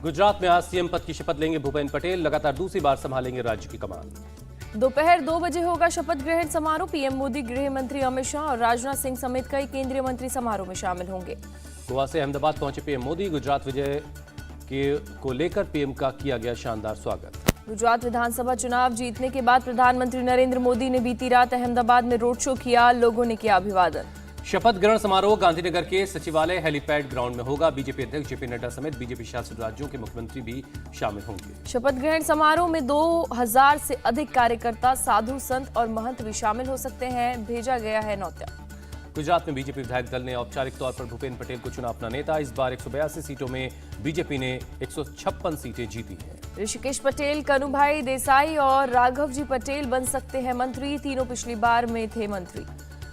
गुजरात में आज सीएम पद की शपथ लेंगे भूपेन्द्र पटेल, लगातार दूसरी बार संभालेंगे राज्य की कमान। दोपहर 2 बजे होगा शपथ ग्रहण समारोह। पीएम मोदी, गृह मंत्री अमित शाह और राजनाथ सिंह समेत कई केंद्रीय मंत्री समारोह में शामिल होंगे। गोवा से अहमदाबाद पहुंचे पीएम मोदी, गुजरात विजय को लेकर पीएम का किया गया शानदार स्वागत। गुजरात विधानसभा चुनाव जीतने के बाद प्रधानमंत्री नरेंद्र मोदी ने बीती रात अहमदाबाद में रोड शो किया, लोगों ने किया अभिवादन। शपथ ग्रहण समारोह गांधीनगर के सचिवालय हेलीपैड ग्राउंड में होगा। बीजेपी अध्यक्ष जेपी नड्डा समेत बीजेपी शासित राज्यों के मुख्यमंत्री भी शामिल होंगे। शपथ ग्रहण समारोह में 2000 से अधिक कार्यकर्ता, साधु, संत और महंत भी शामिल हो सकते हैं। भेजा गया है न्योता। गुजरात में बीजेपी विधायक दल ने औपचारिक तौर पर भूपेन्द्र पटेल को चुना अपना नेता। इस बार 182 सीटों में बीजेपी ने 156 सीटें जीती हैं। ऋषिकेश पटेल, कनुभाई देसाई और राघव जी पटेल बन सकते हैं मंत्री। तीनों पिछली बार में थे मंत्री।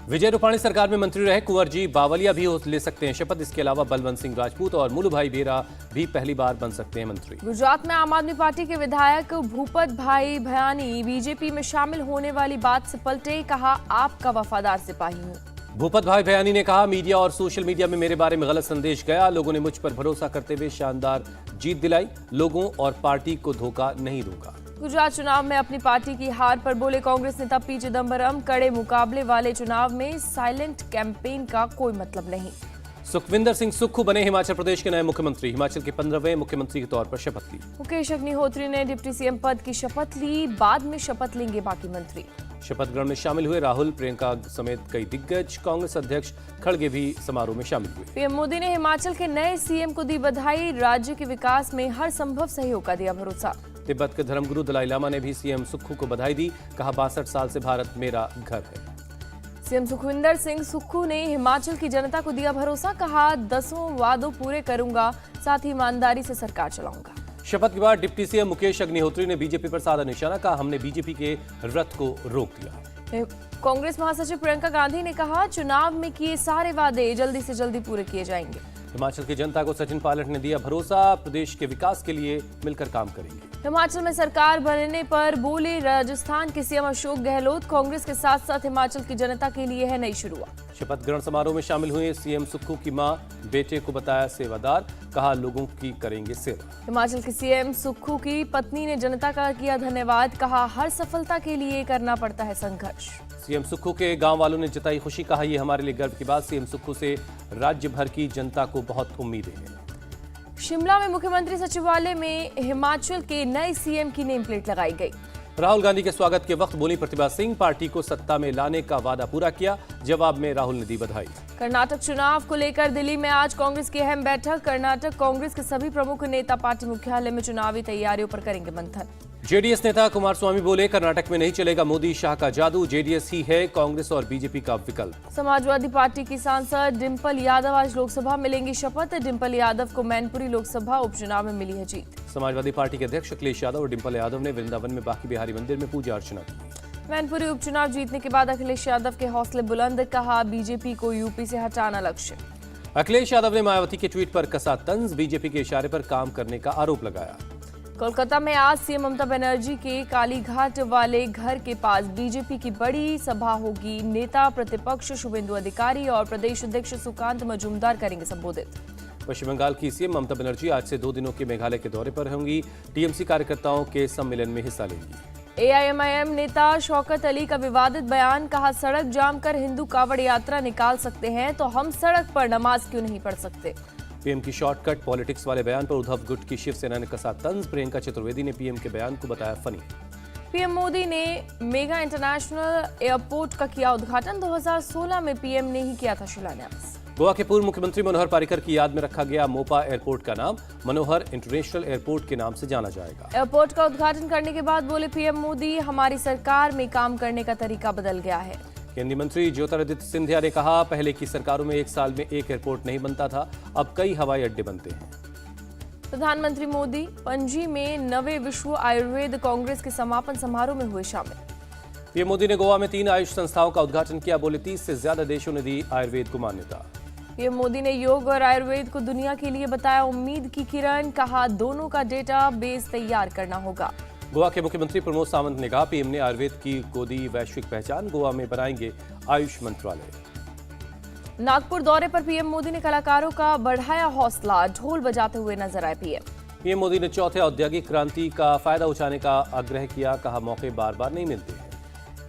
विजय रूपाणी सरकार में मंत्री रहे कुंवर जी बावलिया भी ले सकते हैं शपथ। इसके अलावा बलवंत सिंह राजपूत और मुलुभाई बेरा भी पहली बार बन सकते हैं मंत्री। गुजरात में आम आदमी पार्टी के विधायक भूपत भाई भयानी बीजेपी में शामिल होने वाली बात से पलटे, कहा आपका वफादार सिपाही हूं। भूपत भाई भयानी ने कहा मीडिया और सोशल मीडिया में मेरे बारे में गलत संदेश गया, लोगों ने मुझ पर भरोसा करते हुए शानदार जीत दिलाई, लोगों और पार्टी को धोखा नहीं दूंगा। गुजरात चुनाव में अपनी पार्टी की हार पर बोले कांग्रेस नेता पी चिदंबरम, कड़े मुकाबले वाले चुनाव में साइलेंट कैंपेन का कोई मतलब नहीं। सुखविंदर सिंह सुक्खू बने हिमाचल प्रदेश के नए मुख्यमंत्री, हिमाचल के 15वें मुख्यमंत्री के तौर पर शपथ ली। मुकेश अग्निहोत्री ने डिप्टी सीएम पद की शपथ ली, बाद में शपथ लेंगे बाकी मंत्री। शपथ ग्रहण में शामिल हुए राहुल, प्रियंका समेत कई दिग्गज। कांग्रेस अध्यक्ष खड़गे भी समारोह में शामिल हुए। पीएम मोदी ने हिमाचल के नए सीएम को दी बधाई, राज्य के विकास में हर संभव सहयोग का दिया भरोसा। तिब्बत के धर्मगुरु दलाई लामा ने भी सीएम सुक्खू को बधाई दी, कहा 62 साल से भारत मेरा घर है। सीएम सुखविंदर सिंह सुक्खू ने हिमाचल की जनता को दिया भरोसा, कहा 10 वादों पूरे करूंगा, साथ ही ईमानदारी से सरकार चलाऊंगा। शपथ के बाद डिप्टी सीएम मुकेश अग्निहोत्री ने बीजेपी पर साधा निशाना, कहा हमने बीजेपी के रथ को रोक दिया। कांग्रेस महासचिव प्रियंका गांधी ने कहा चुनाव में किए सारे वादे जल्दी से जल्दी पूरे किए जाएंगे। हिमाचल की जनता को सचिन पायलट ने दिया भरोसा, प्रदेश के विकास के लिए मिलकर काम करेंगे। हिमाचल में सरकार बनने पर बोले राजस्थान के सीएम अशोक गहलोत, कांग्रेस के साथ साथ हिमाचल की जनता के लिए है नई शुरुआत। शपथ ग्रहण समारोह में शामिल हुए सीएम सुक्खू की मां, बेटे को बताया सेवादार, कहा लोगों की करेंगे सेवा। हिमाचल के सीएम सुक्खू की पत्नी ने जनता का किया धन्यवाद, कहा हर सफलता के लिए करना पड़ता है संघर्ष। सीएम सुक्खू के गांव वालों ने जताई खुशी, कहा ये हमारे लिए गर्व की बात, सीएम सुक्खू से राज्य भर की जनता को बहुत उम्मीदें हैं। शिमला में मुख्यमंत्री सचिवालय में हिमाचल के नए सीएम की नेम प्लेट लगाई गई। राहुल गांधी के स्वागत के वक्त बोली प्रतिभा सिंह, पार्टी को सत्ता में लाने का वादा पूरा किया, जवाब में राहुल ने दी बधाई। कर्नाटक चुनाव को लेकर दिल्ली में आज कांग्रेस की अहम बैठक, कर्नाटक कांग्रेस के सभी प्रमुख नेता पार्टी मुख्यालय में चुनावी तैयारियों पर करेंगे मंथन। जेडीएस नेता कुमारस्वामी बोले कर्नाटक में नहीं चलेगा मोदी शाह का जादू, जेडीएस ही है कांग्रेस और बीजेपी का विकल्प। समाजवादी पार्टी की सांसद डिंपल यादव आज लोकसभा में लेंगी शपथ, डिंपल यादव को मैनपुरी लोकसभा उपचुनाव में मिली है जीत। समाजवादी पार्टी के अध्यक्ष अखिलेश यादव और डिंपल यादव ने वृंदावन में बांके बिहारी मंदिर में पूजा अर्चना की। मैनपुरी उपचुनाव जीतने के बाद अखिलेश यादव के हौसले बुलंद, कहा बीजेपी को यूपी से हटाना लक्ष्य। अखिलेश यादव ने मायावती के ट्वीट पर कसा तंज, बीजेपी के इशारे पर काम करने का आरोप लगाया। कोलकाता में आज सीएम ममता बनर्जी के कालीघाट वाले घर के पास बीजेपी की बड़ी सभा होगी, नेता प्रतिपक्ष शुभेंदु अधिकारी और प्रदेश अध्यक्ष सुकांत मजूमदार करेंगे संबोधित। पश्चिम बंगाल की सीएम ममता बनर्जी आज से 2 दिनों के मेघालय के दौरे पर होंगी, टीएमसी कार्यकर्ताओं के सम्मेलन में हिस्सा लेंगी। एआईएमआईएम नेता शौकत अली का विवादित बयान, कहा सड़क जाम कर हिंदू कावड़ यात्रा निकाल सकते हैं तो हम सड़क पर नमाज क्यों नहीं पढ़ सकते। पीएम की शॉर्टकट पॉलिटिक्स वाले बयान पर उद्धव गुट की शिवसेना ने कसा तंज, प्रियंका चतुर्वेदी ने पीएम के बयान को बताया फनी। पीएम मोदी ने मेगा इंटरनेशनल एयरपोर्ट का किया उद्घाटन, 2016 में पीएम ने ही किया था शिलान्यास। गोवा के पूर्व मुख्यमंत्री मनोहर पारिकर की याद में रखा गया मोपा एयरपोर्ट का नाम, मनोहर इंटरनेशनल एयरपोर्ट के नाम से जाना जाएगा। एयरपोर्ट का उद्घाटन करने के बाद बोले पीएम मोदी, हमारी सरकार में काम करने का तरीका बदल गया है। केंद्रीय मंत्री ज्योतिरादित्य सिंधिया ने कहा पहले की सरकारों में एक साल में एक एयरपोर्ट नहीं बनता था, अब कई हवाई अड्डे बनते हैं। प्रधानमंत्री मोदी पणजी में नवे विश्व आयुर्वेद कांग्रेस के समापन समारोह में हुए शामिल। पीएम मोदी ने गोवा में 3 आयुष संस्थाओं का उद्घाटन किया, बोले 30 से ज्यादा देशों ने दी आयुर्वेद को मान्यता। पीएम मोदी ने योग और आयुर्वेद को दुनिया के लिए बताया उम्मीद की किरण, कहा दोनों का डेटा बेस तैयार करना होगा। गोवा के मुख्यमंत्री प्रमोद सावंत ने कहा पीएम ने आयुर्वेद की को दी वैश्विक पहचान, गोवा में बनाएंगे आयुष मंत्रालय। नागपुर दौरे पर पीएम मोदी ने कलाकारों का बढ़ाया हौसला, ढोल बजाते हुए नजर आए पीएम। पीएम मोदी ने चौथे औद्योगिक क्रांति का फायदा उठाने का आग्रह किया, कहा मौके बार बार नहीं मिलते हैं।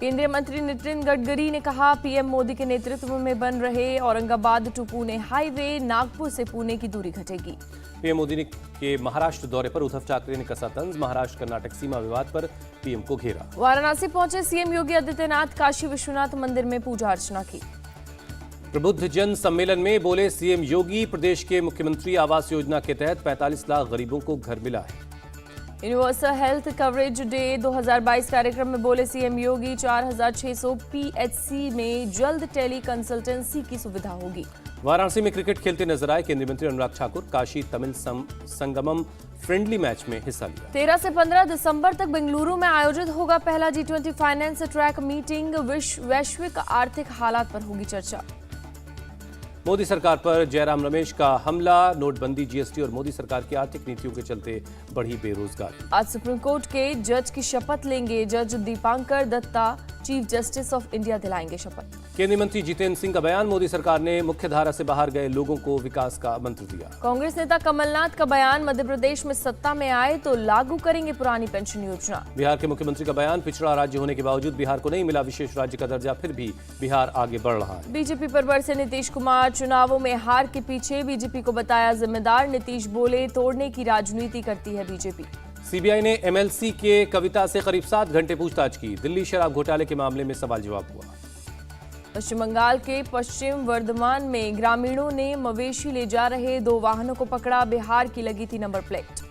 केंद्रीय मंत्री नितिन गडकरी ने कहा पीएम मोदी के नेतृत्व में बन रहे औरंगाबाद टू पुणे हाईवे नागपुर से पुणे की दूरी घटेगी। पीएम मोदी के महाराष्ट्र दौरे पर उद्धव ठाकरे ने कसा तंज, महाराष्ट्र कर्नाटक सीमा विवाद पर पीएम को घेरा। वाराणसी पहुंचे सीएम योगी आदित्यनाथ, काशी विश्वनाथ मंदिर में पूजा अर्चना की। प्रबुद्ध जन सम्मेलन में बोले सीएम योगी, प्रदेश के मुख्यमंत्री आवास योजना के तहत 45 लाख गरीबों को घर मिला है। यूनिवर्सल हेल्थ कवरेज डे 2022 कार्यक्रम में बोले सीएम योगी, 4600 पीएचसी में जल्द टेली कंसल्टेंसी की सुविधा होगी। वाराणसी में क्रिकेट खेलते नजर आए केंद्रीय मंत्री अनुराग ठाकुर, काशी तमिल संगमम फ्रेंडली मैच में हिस्सा लिया। 13 से 15 दिसंबर तक बेंगलुरु में आयोजित होगा पहला G20 फाइनेंस ट्रैक मीटिंग, वैश्विक आर्थिक हालात पर होगी चर्चा। मोदी सरकार पर जयराम रमेश का हमला, नोटबंदी, जीएसटी और मोदी सरकार की आर्थिक नीतियों के चलते बढ़ी बेरोजगारी। आज सुप्रीम कोर्ट के जज की शपथ लेंगे जज Dipankar Datta, chief justice of India दिलाएंगे शपथ। केंद्रीय मंत्री जितेंद्र सिंह का बयान, मोदी सरकार ने मुख्यधारा से बाहर गए लोगों को विकास का मंत्र दिया। कांग्रेस नेता कमलनाथ का बयान, मध्य प्रदेश में सत्ता में आए तो लागू करेंगे पुरानी पेंशन योजना। बिहार के मुख्यमंत्री का बयान, पिछड़ा राज्य होने के बावजूद बिहार को नहीं मिला विशेष राज्य का दर्जा, फिर भी बिहार आगे बढ़ रहा है। बीजेपी पर बरसे नीतीश कुमार, चुनावों में हार के पीछे बीजेपी को बताया जिम्मेदार, नीतीश बोले तोड़ने की राजनीति करती है बीजेपी। सीबीआई ने एमएलसी के कविता से करीब 7 घंटे पूछताछ की, दिल्ली शराब घोटाले के मामले में सवाल जवाब हुआ। पश्चिम बंगाल के पश्चिम वर्धमान में ग्रामीणों ने मवेशी ले जा रहे 2 वाहनों को पकड़ा, बिहार की लगी थी नंबर प्लेट।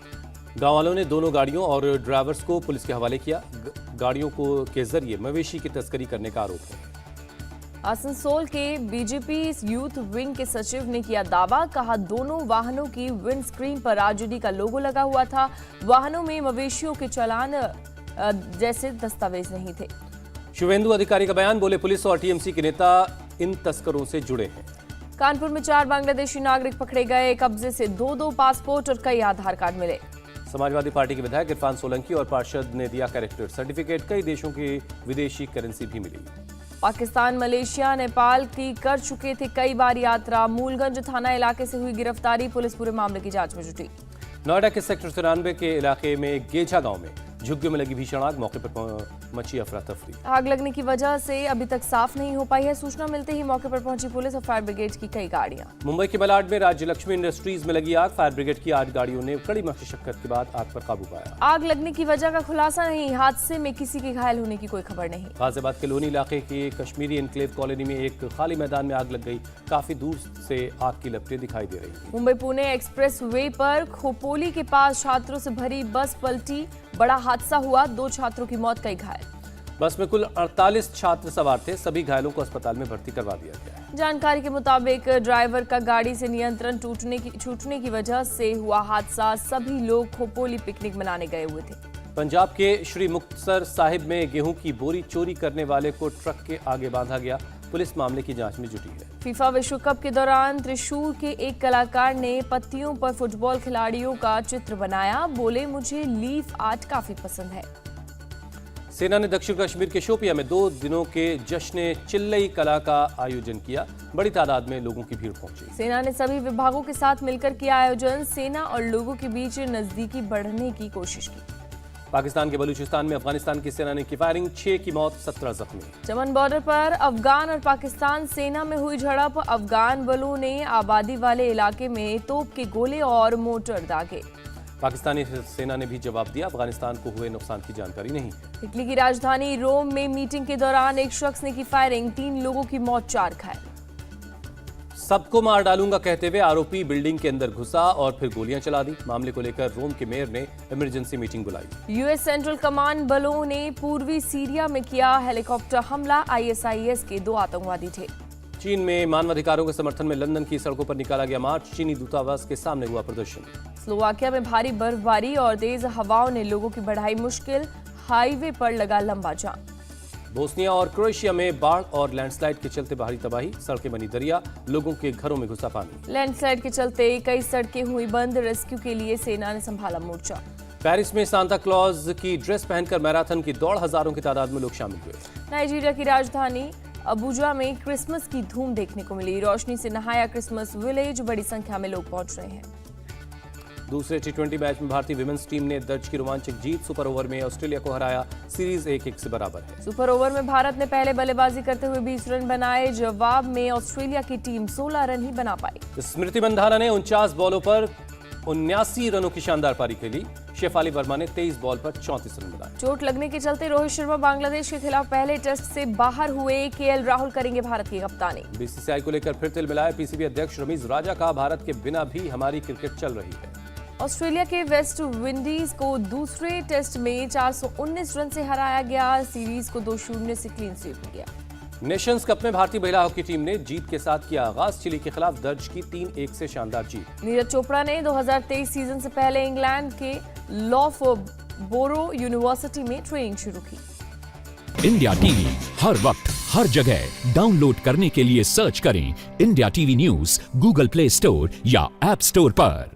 गांव वालों ने दोनों गाड़ियों और ड्राइवर्स को पुलिस के हवाले किया, गाड़ियों को के जरिए मवेशी की तस्करी करने का आरोप है। आसनसोल के बीजेपी यूथ विंग के सचिव ने किया दावा, कहा दोनों वाहनों की विंड स्क्रीन पर आरजेडी का लोगो लगा हुआ था, वाहनों में मवेशियों के चालान जैसे दस्तावेज नहीं थे। शुभेंदु अधिकारी का बयान, बोले पुलिस और टीएमसी के नेता इन तस्करों से जुड़े हैं। कानपुर में 4 बांग्लादेशी नागरिक पकड़े गए, कब्जे से 2 पासपोर्ट और कई आधार कार्ड मिले। समाजवादी पार्टी के विधायक इरफान सोलंकी और पार्षद ने दिया कैरेक्टर सर्टिफिकेट, कई देशों की विदेशी करेंसी भी मिली। पाकिस्तान, मलेशिया, नेपाल की कर चुके थे कई बार यात्रा, मूलगंज थाना इलाके से हुई गिरफ्तारी, पुलिस पूरे मामले की जांच में जुटी। नोएडा के सेक्टर 93 के इलाके में गेझा गांव में झुग्गियों में लगी भीषण आग, मौके पर मची अफरा तफरी। आग लगने की वजह से अभी तक साफ नहीं हो पाई है, सूचना मिलते ही मौके पर पहुंची पुलिस और फायर ब्रिगेड की कई गाड़ियां। मुंबई के मलाड में राज्य लक्ष्मी इंडस्ट्रीज में लगी आग, फायर ब्रिगेड की 8 गाड़ियों ने कड़ी मशक्कत के बाद आग पर काबू पाया। आग लगने की वजह का खुलासा नहीं, हादसे में किसी के घायल होने की कोई खबर नहीं। गाजियाबाद के लोनी इलाके के कश्मीरी एनक्लेव कॉलोनी में एक खाली मैदान में आग लग गई, काफी दूर से आग की लपटें दिखाई दे रही थी। मुंबई पुणे एक्सप्रेस वे पर खोपोली के पास छात्रों से भरी बस पलटी, बड़ा हादसा हुआ, 2 छात्रों की मौत, कई घायल। बस में कुल 48 छात्र सवार थे, सभी घायलों को अस्पताल में भर्ती करवा दिया गया है। जानकारी के मुताबिक ड्राइवर का गाड़ी से नियंत्रण छूटने की वजह से हुआ हादसा, सभी लोग खोपोली पिकनिक मनाने गए हुए थे। पंजाब के श्री मुक्तसर साहिब में गेहूं की बोरी चोरी करने वाले को ट्रक के आगे बांधा गया, पुलिस मामले की जांच में जुटी है। फीफा विश्व कप के दौरान त्रिशूर के एक कलाकार ने पत्तियों पर फुटबॉल खिलाड़ियों का चित्र बनाया, बोले मुझे लीफ आर्ट काफी पसंद है। सेना ने दक्षिण कश्मीर के शोपिया में 2 दिनों के जश्न चिल्लई कला का आयोजन किया, बड़ी तादाद में लोगों की भीड़ पहुंची। सेना ने सभी विभागों के साथ मिलकर किया आयोजन, सेना और लोगों के बीच नजदीकी बढ़ने की कोशिश की। पाकिस्तान के बलूचिस्तान में अफगानिस्तान की सेना ने की फायरिंग, 6 की मौत, 17 जख्मी। चमन बॉर्डर पर अफगान और पाकिस्तान सेना में हुई झड़प, अफगान बलों ने आबादी वाले इलाके में तोप के गोले और मोर्टार दागे। पाकिस्तानी सेना ने भी जवाब दिया, अफगानिस्तान को हुए नुकसान की जानकारी नहीं। इटली की राजधानी रोम में मीटिंग के दौरान एक शख्स ने की फायरिंग, 3 लोगों की मौत, 4 घायल। सबको मार डालूंगा कहते हुए आरोपी बिल्डिंग के अंदर घुसा और फिर गोलियां चला दी, मामले को लेकर रोम के मेयर ने इमरजेंसी मीटिंग बुलाई। यूएस सेंट्रल कमांड बलों ने पूर्वी सीरिया में किया हेलीकॉप्टर हमला, आईएसआईएस के 2 आतंकवादी थे। चीन में मानवाधिकारों के समर्थन में लंदन की सड़कों पर निकाला गया मार्च, चीनी दूतावास के सामने हुआ प्रदर्शन। स्लोवाकिया में भारी बर्फबारी और तेज हवाओं ने लोगों की बढ़ाई मुश्किल, हाईवे पर लगा लंबा जाम। बोस्निया और क्रोएशिया में बाढ़ और लैंडस्लाइड के चलते भारी तबाही, सड़कें बनी दरिया, लोगों के घरों में घुसा पानी। लैंडस्लाइड के चलते कई सड़कें हुई बंद, रेस्क्यू के लिए सेना ने संभाला मोर्चा। पेरिस में सांता क्लॉज की ड्रेस पहनकर मैराथन की दौड़, हजारों की तादाद में लोग शामिल हुए। नाइजीरिया की राजधानी अबुजा में क्रिसमस की धूम देखने को मिली, रोशनी से नहाया क्रिसमस विलेज, बड़ी संख्या में लोग पहुंच रहे हैं। दूसरे टी20 मैच में भारतीय विमेंस टीम ने दर्ज की रोमांचक जीत। सुपर ओवर में ऑस्ट्रेलिया को हराया। सीरीज 1-1 से बराबर है। सुपर ओवर में भारत ने पहले बल्लेबाजी करते हुए 20 रन बनाए। जवाब में ऑस्ट्रेलिया की टीम 16 रन ही बना पाई। स्मृति मंधाना ने 49 बॉलों पर 79 रनों की शानदार पारी खेली। शेफाली वर्मा ने 23 बॉल पर 34 रन बनाए। चोट लगने के चलते रोहित शर्मा बांग्लादेश के खिलाफ पहले टेस्ट से बाहर हुए। केएल राहुल करेंगे भारत की कप्तानी। बीसीसीआई को लेकर फिर तिलमिलाए पीसीबी अध्यक्ष रमीज राजा। कहा, भारत के बिना भी हमारी क्रिकेट चल रही है। ऑस्ट्रेलिया के वेस्ट विंडीज को दूसरे टेस्ट में 419 रन से हराया गया। सीरीज को 2-0 से क्लीन स्वीप हो गया। नेशंस कप में भारतीय महिला हॉकी टीम ने जीत के साथ किया आगाज। चिली के खिलाफ दर्ज की 3-1 से शानदार जीत। नीरज चोपड़ा ने 2023 सीजन से पहले इंग्लैंड के लॉफ बोरो यूनिवर्सिटी में ट्रेनिंग शुरू की। इंडिया टीवी हर वक्त हर जगह डाउनलोड करने के लिए सर्च करें India TV news Google play store या ऐप स्टोर पर।